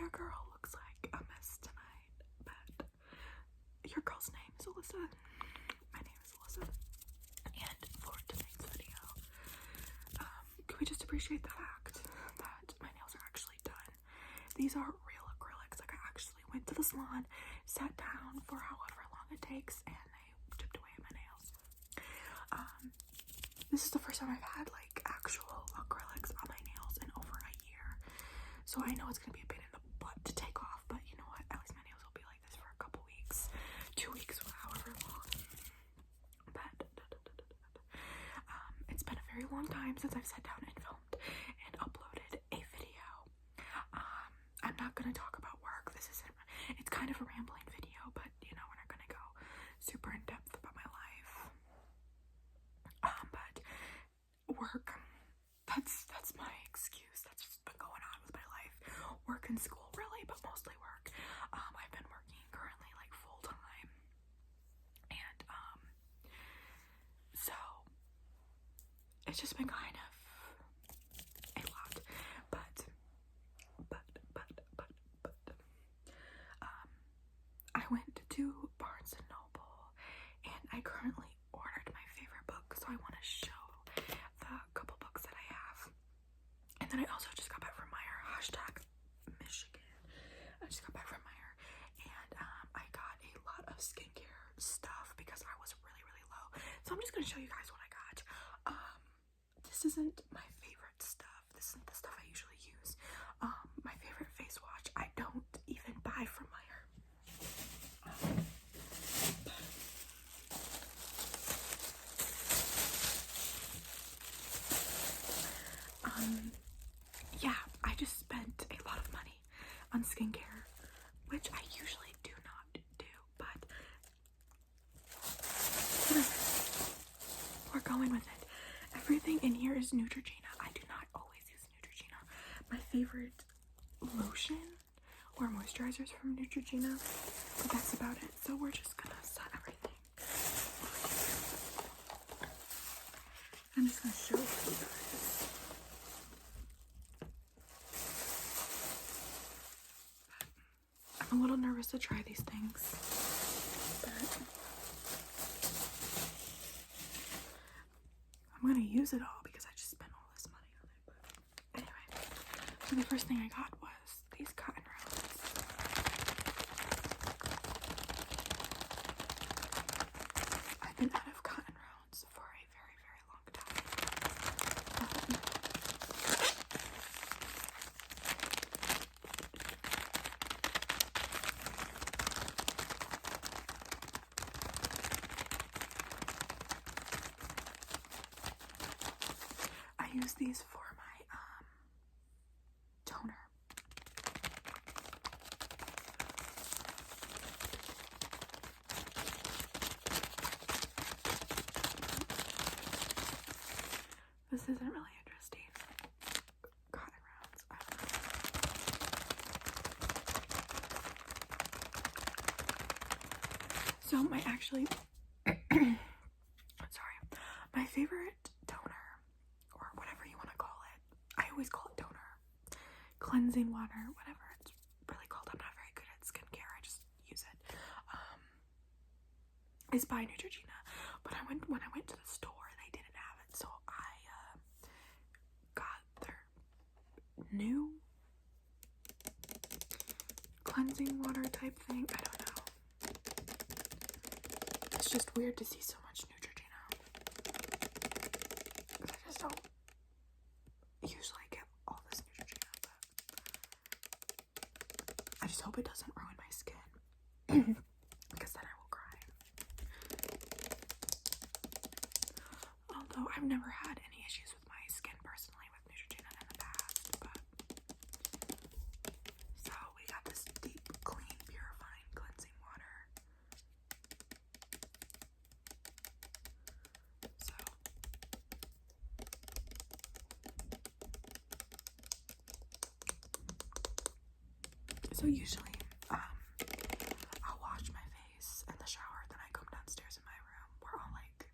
your girl looks like a mess tonight, but your girl's name is Alyssa. My name is Alyssa. And for tonight's video, can we just appreciate the fact that my nails are actually done? These are real acrylics. Like, I actually went to the salon, sat down for however long it takes, and they chipped away at my nails. This is the first time I've had like actual acrylics on my nails in over a year, so I know it's gonna be a pain in the butt to take off, but you know what, at least my nails will be like this for a couple weeks, 2 weeks, however long. But it's been a very long time since I've sat down and filmed and uploaded a video. I'm not gonna talk about work. It's kind of a rambling video, but you know, we're not gonna go super in depth about my life. But work, that's my excuse. That's just been going on with my life. Work and school, really, but mostly work. I've been working currently like full time, and so it's just been kind of a lot. But I went to Barnes and Noble, and I currently ordered my favorite book, so I want to show the couple books that I have. And then I also just got back from Meyer, hashtag Michigan. I just got back from Meyer, and I got a lot of skincare stuff because I was really, really low. So I'm just gonna show you guys what I got. This isn't my favorite stuff. This isn't the stuff I usually use. My favorite face wash I don't even buy from Meyer. Yeah, I just spent a lot of money on skincare, which I usually do not do, but we're going with it. Everything in here is Neutrogena. I do not always use Neutrogena. My favorite lotion or moisturizers from Neutrogena, but that's about it. So we're just gonna set everything. I'm just gonna show you guys. I'm a little nervous to try these things, but I'm gonna use it all because I just spent all this money on it. But anyway, so the first thing I got was these cotton rounds. I've been out of cotton rounds for a very, very long time. I use these for my toner. This isn't really interesting. Cotton rounds. I don't know. So my favorite toner, or whatever you want to call it, I always call it toner, cleansing water, whatever it's really called. I'm not very good at skincare. I just use it. It's by Neutrogena, but when I went to the store, they didn't have it, so I got their new cleansing water type thing. I don't know. It's just weird to see so much Neutrogena. I just don't usually get all this Neutrogena, but I just hope it doesn't ruin my skin. Because then I will cry. Although I've never had any issues with my skin personally with Neutrogena in the past, but so we got this deep, clean, purifying, cleansing water. So usually, I'll wash my face in the shower, then I come downstairs in my room where all like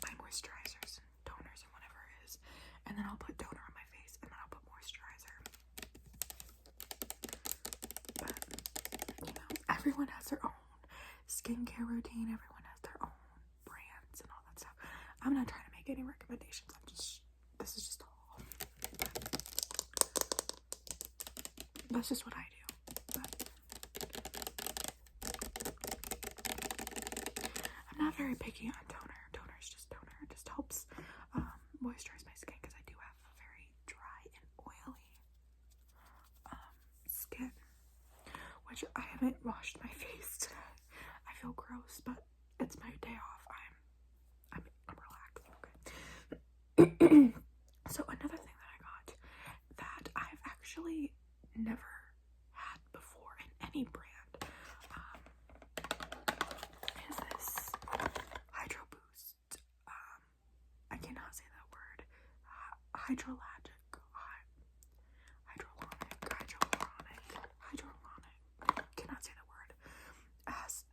my moisturizers and toners and whatever it is, and then I'll put toner on my face, and then I'll put moisturizer. everyone has their own skincare routine, everyone has their own brands and all that stuff. I'm not trying to make any recommendations, this is just all, that's just what I do. But I'm not very picky on toner. Toner is just toner. It just helps moisturize my skin because I do have a very dry and oily skin, which I haven't washed my face today. I feel gross, but it's my day off. I'm relaxed. Okay. So another thing that I got that I've actually never had before in any brand is this Hydro Boost. I cannot say that word. Hydrolonic. Cannot say the word. As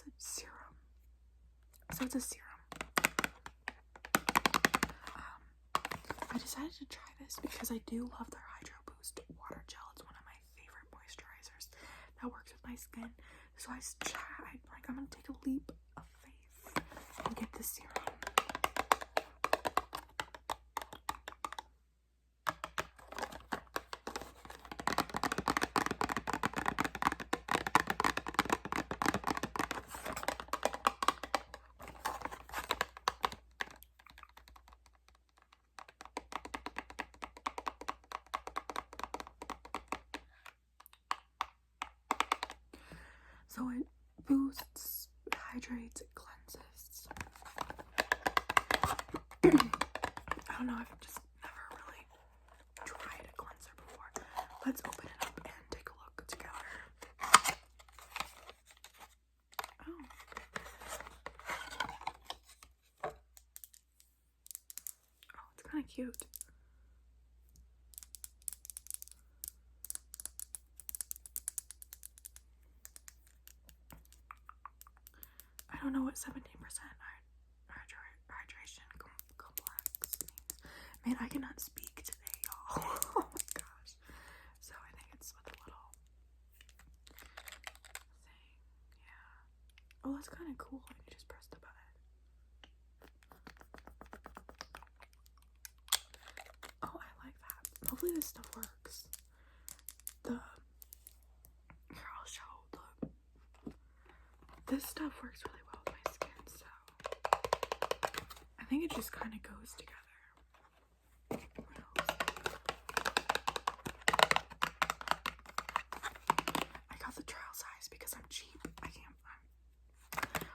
a serum. So it's a serum. I decided to try this because I do love their Hydro Boost water gel. It's one of my favorite moisturizers that works with my skin. So I'm gonna take a leap of faith and get this serum. So it boosts, hydrates, it cleanses. I don't know, I've just never really tried a cleanser before. Let's open it up and take a look together. Oh. Oh, it's kind of cute. I don't know what 17% hydration complex means. Man, I cannot speak today, y'all. Oh my gosh. So I think it's with a little thing. Yeah. Oh, that's kind of cool. You just press the button. Oh, I like that. Hopefully this stuff works. Here, I'll show this stuff works really well with my skin, so I think it just kind of goes together. What else? I got the trial size because I'm cheap.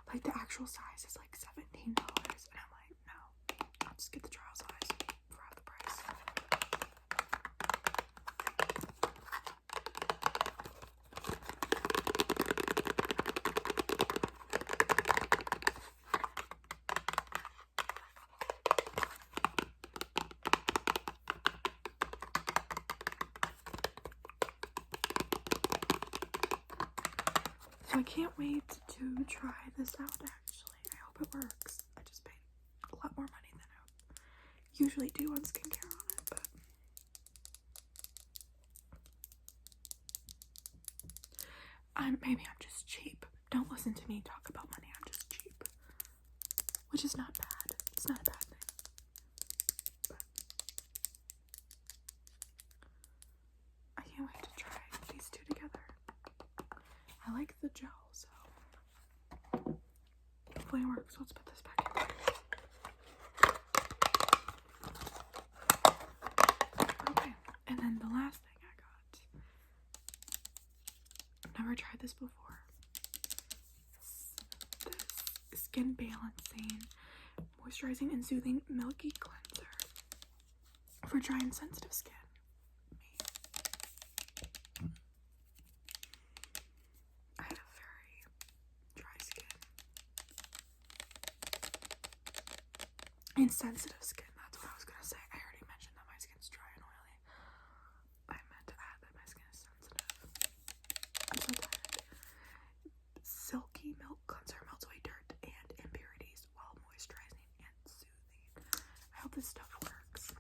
Like the actual size is like $17, and I'm like, no, I'll just get the trial size for half the price. So I can't wait to try this out, actually. I hope it works. I just paid a lot more money than I usually do on skincare on it, but maybe I'm just cheap. Don't listen to me talk about money. I'm just cheap. Which is not bad. It's not a bad thing. But I can't wait to try these two together. I like the gel, so hopefully it works. Let's put this back in. Okay, and then the last thing I got. I've never tried this before. This Skin Balancing Moisturizing and Soothing Milky Cleanser for dry and sensitive skin. I have very dry skin and sensitive skin. That's what I was gonna say. I already mentioned that my skin's dry and oily. I meant to add that my skin is sensitive. I'm so tired. Silky Milk Cleanser melts away dirt and impurities while moisturizing and soothing. I hope this stuff works.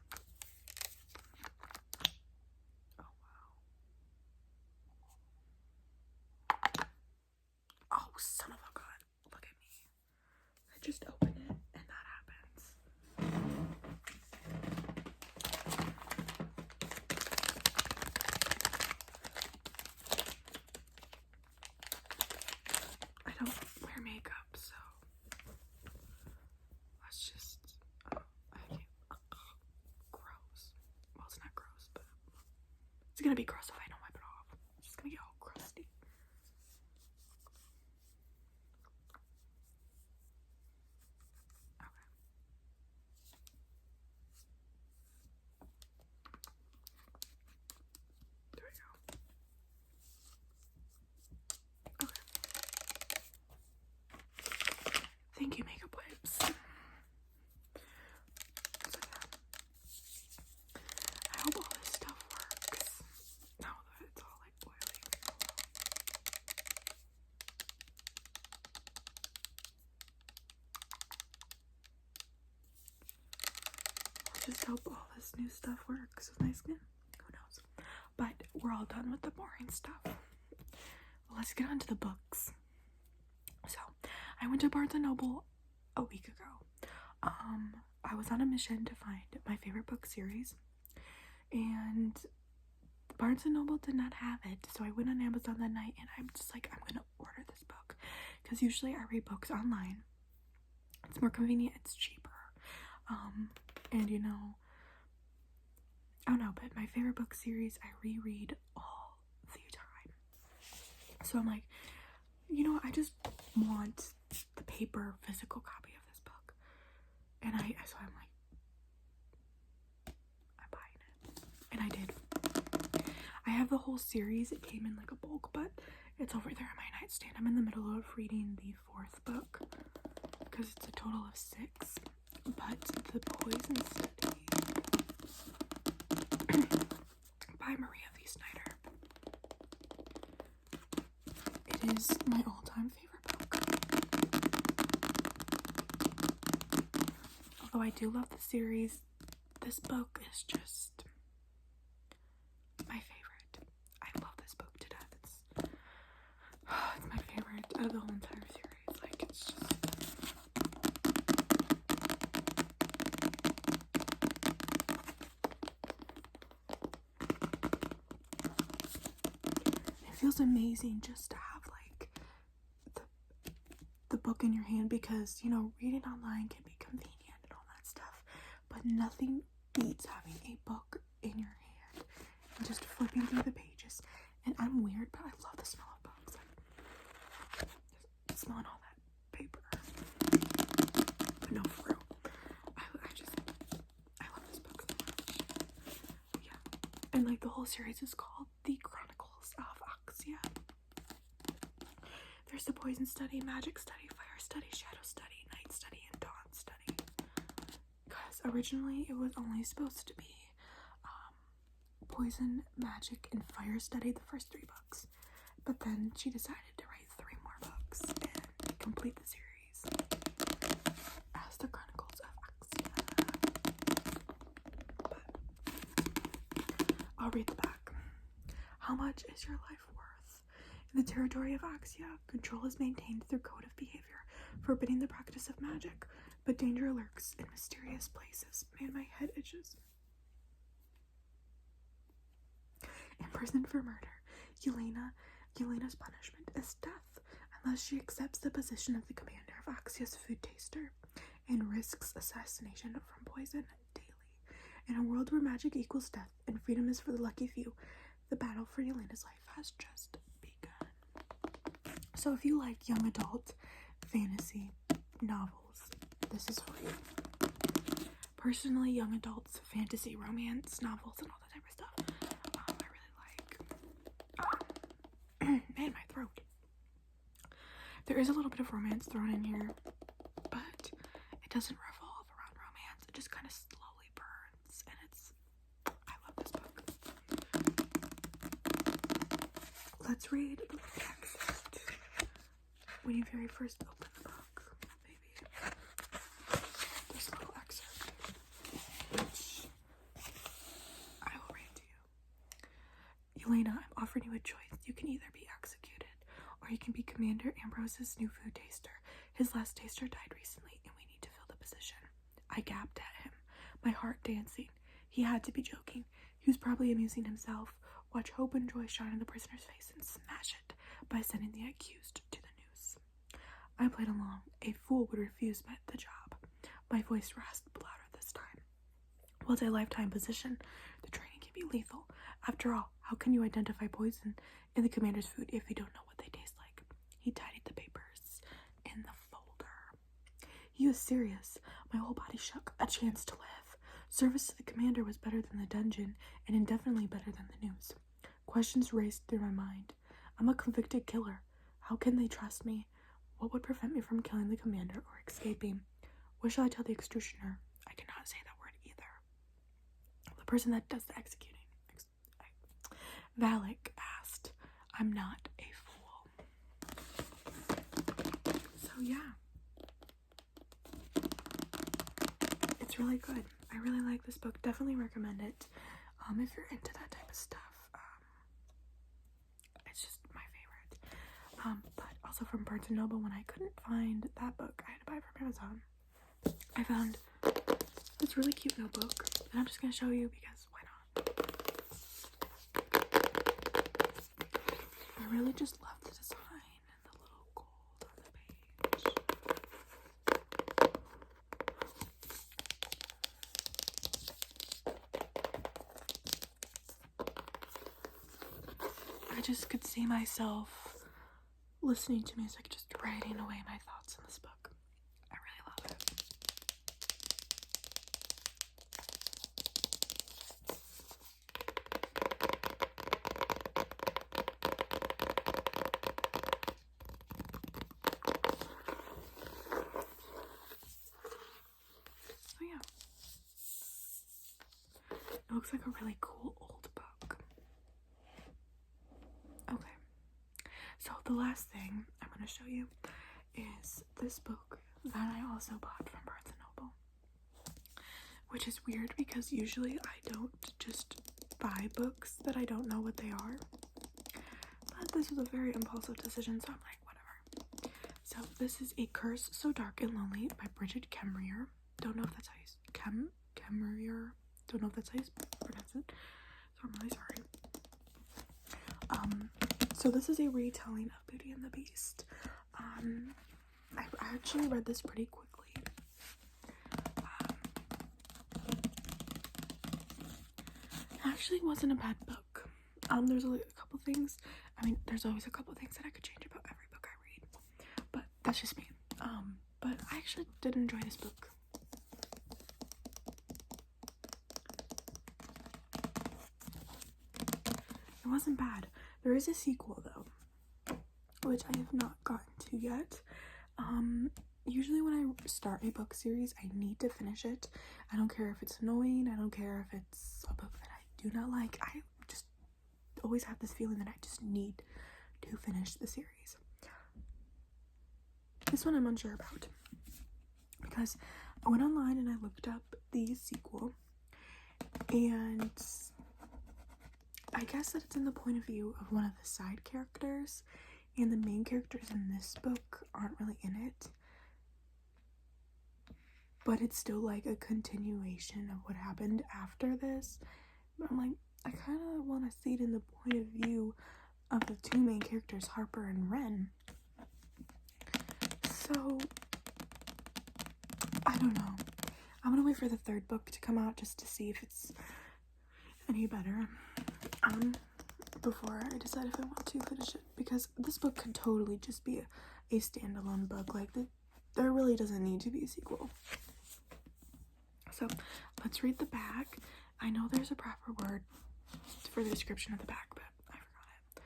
Oh wow. son of a gun. Look at me. I just open it and that happens. I don't wear makeup, so let's just, gross. Well, it's not gross, but it's gonna be gross if I don't wipe it off. It's just gonna get all crusty. Okay. There we go. Okay. Thank you, makeup wipes. So, yeah. I hope all this stuff works. Now that it's all like boiling. I'll just hope all this new stuff works with my skin. Who knows? But we're all done with the boring stuff. Let's get on to the books. So, I went to Barnes & Noble a week ago. I was on a mission to find my favorite book series, and Barnes & Noble did not have it, so I went on Amazon that night, and I'm just like, I'm gonna order this book, because usually I read books online. It's more convenient, it's cheaper, and you know, I don't know, but my favorite book series I reread all the time. So I'm like, you know, I just want the paper physical copy of this book, and so I'm like, I'm buying it, and I did. I have the whole series. It came in like a bulk, but it's over there on my nightstand. I'm in the middle of reading the 4th book because it's a total of 6, but The Poison Study by Maria V. Snyder. It is my all-time favorite book. Although I do love the series, this book is just my favorite. I love this book to death. It's my favorite out of the whole entire series. Like, it's just... It feels amazing just to have, like, the book in your hand, because, you know, reading online can be convenient and all that stuff, but nothing beats having a book in your hand and just flipping through the pages. And I'm weird, but I love the smell of books. Like, just smelling all that paper. But no, for real. I love this book so much. Yeah. And like the whole series is called The Chronicles of Axia. There's the Poison Study, Magic Study, Fire Study, Shadow Study, Night Study, and Dawn Study. Because originally it was only supposed to be Poison, Magic, and Fire Study, the first 3 books. But then she decided to write 3 more books and complete the series as The Chronicles of Axia. But I'll read the back. How much is your life worth? In the territory of Axia, control is maintained through code of behavior, forbidding the practice of magic, but danger lurks in mysterious places. Man, my head itches. Imprisoned for murder, Yelena's punishment is death, unless she accepts the position of the commander of Axia's food taster and risks assassination from poison daily. In a world where magic equals death and freedom is for the lucky few, the battle for Yelena's life has just begun. So if you like young adult fantasy novels, this is for you. Personally, young adults, fantasy, romance novels, and all that type of stuff, I really like. Man, my throat. There is a little bit of romance thrown in here, but it doesn't revolve around romance. It just kind of slowly burns, and I love this book. Let's read the excerpt. When you very first open the book, maybe this little excerpt, which I will read to you. Yelena, I'm offering you a choice. You can either be executed or you can be Commander Ambrose's new food taster. His last taster died recently, and we need to fill the position. I gaped at him, my heart dancing. He had to be joking. He was probably amusing himself. Watch hope and joy shine in the prisoner's face and smash it by sending the accused to the noose. I played along. A fool would refuse the job. My voice rasped louder this time. Well, it's a lifetime position. The training can be lethal. After all, how can you identify poison in the commander's food if you don't know what they taste like? He tidied the papers in the folder. He was serious. My whole body shook. A chance to live. Service to the commander was better than the dungeon, and indefinitely better than the news. Questions raced through my mind. I'm a convicted killer. How can they trust me? What would prevent me from killing the commander or escaping? What shall I tell the executioner? I cannot say that word either. The person that does the executing. Valak asked. I'm not a fool. So yeah. It's really good. I really like this book. Definitely recommend it. If you're into that type of stuff. It's just my favorite. But also from Barnes & Noble, when I couldn't find that book, I had to buy it from Amazon. I found this really cute notebook, and I'm just going to show you because why not? I really just love the design and the little gold on the page. I just could see myself listening to music, just writing away my thoughts in this book. I really love it. So yeah. It looks like a really cool old book. Okay. So the last thing I'm going to show you is this book that I also bought from Barnes & Noble. Which is weird because usually I don't just buy books that I don't know what they are. But this was a very impulsive decision, so I'm like, whatever. So this is A Curse So Dark and Lonely by Bridget Kemrier. Don't know if that's how you Kemrier. Don't know if that's how you pronounce it. So I'm really sorry. So this is a retelling of Beauty and the Beast. I actually read this pretty quickly. Actually wasn't a bad book. There's a couple things. I mean, there's always a couple things that I could change about every book I read. But that's just me. But I actually did enjoy this book. It wasn't bad. There is a sequel though, which I have not gotten to yet. Usually when I start a book series, I need to finish it. I don't care if it's annoying. I don't care if it's a book that I do not like. I just always have this feeling that I just need to finish the series. This one I'm unsure about because I went online and I looked up the sequel, and I guess that it's in the point of view of one of the side characters, and the main characters in this book aren't really in it. But it's still like a continuation of what happened after this. But I'm like, I kind of want to see it in the point of view of the two main characters, Harper and Wren. So, I don't know. I'm gonna wait for the third book to come out just to see if it's any better. Before I decide if I want to finish it, because this book could totally just be a standalone book. Like, there really doesn't need to be a sequel. So let's read the back. I know there's a proper word for the description of the back, but I forgot it.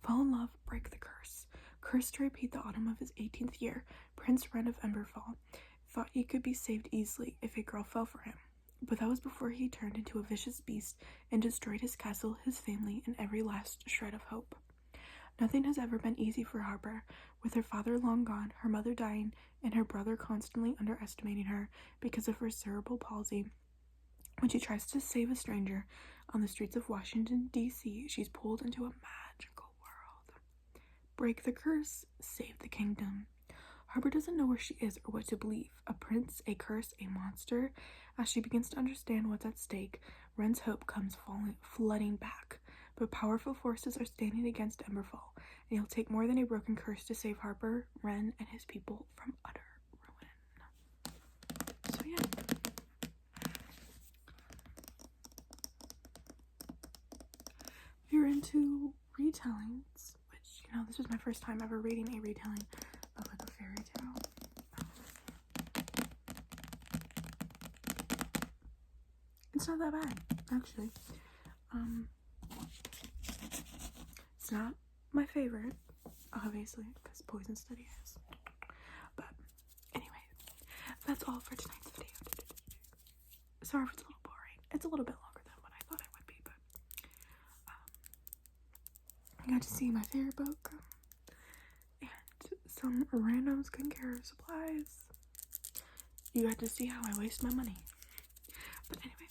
Fall in love, break the curse. Cursed to repeat the autumn of his 18th year, Prince Wren of Emberfall thought he could be saved easily if a girl fell for him. But that was before he turned into a vicious beast and destroyed his castle, his family, and every last shred of hope. Nothing has ever been easy for Harper, with her father long gone, her mother dying, and her brother constantly underestimating her because of her cerebral palsy. When she tries to save a stranger on the streets of Washington, D.C., she's pulled into a magical world. Break the curse, save the kingdom. Harper doesn't know where she is or what to believe. A prince, a curse, a monster. As she begins to understand what's at stake, Wren's hope comes flooding back. But powerful forces are standing against Emberfall, and it'll take more than a broken curse to save Harper, Wren, and his people from utter ruin. So yeah. If you're into retellings, which, you know, this was my first time ever reading a retelling of like a fairy tale. It's not that bad, actually. It's not my favorite, obviously, because Poison Study is. But anyway, that's all for tonight's video. Sorry if it's a little boring. It's a little bit longer than what I thought it would be, but I got to see my favorite book and some random skincare supplies. You got to see how I waste my money. But anyway.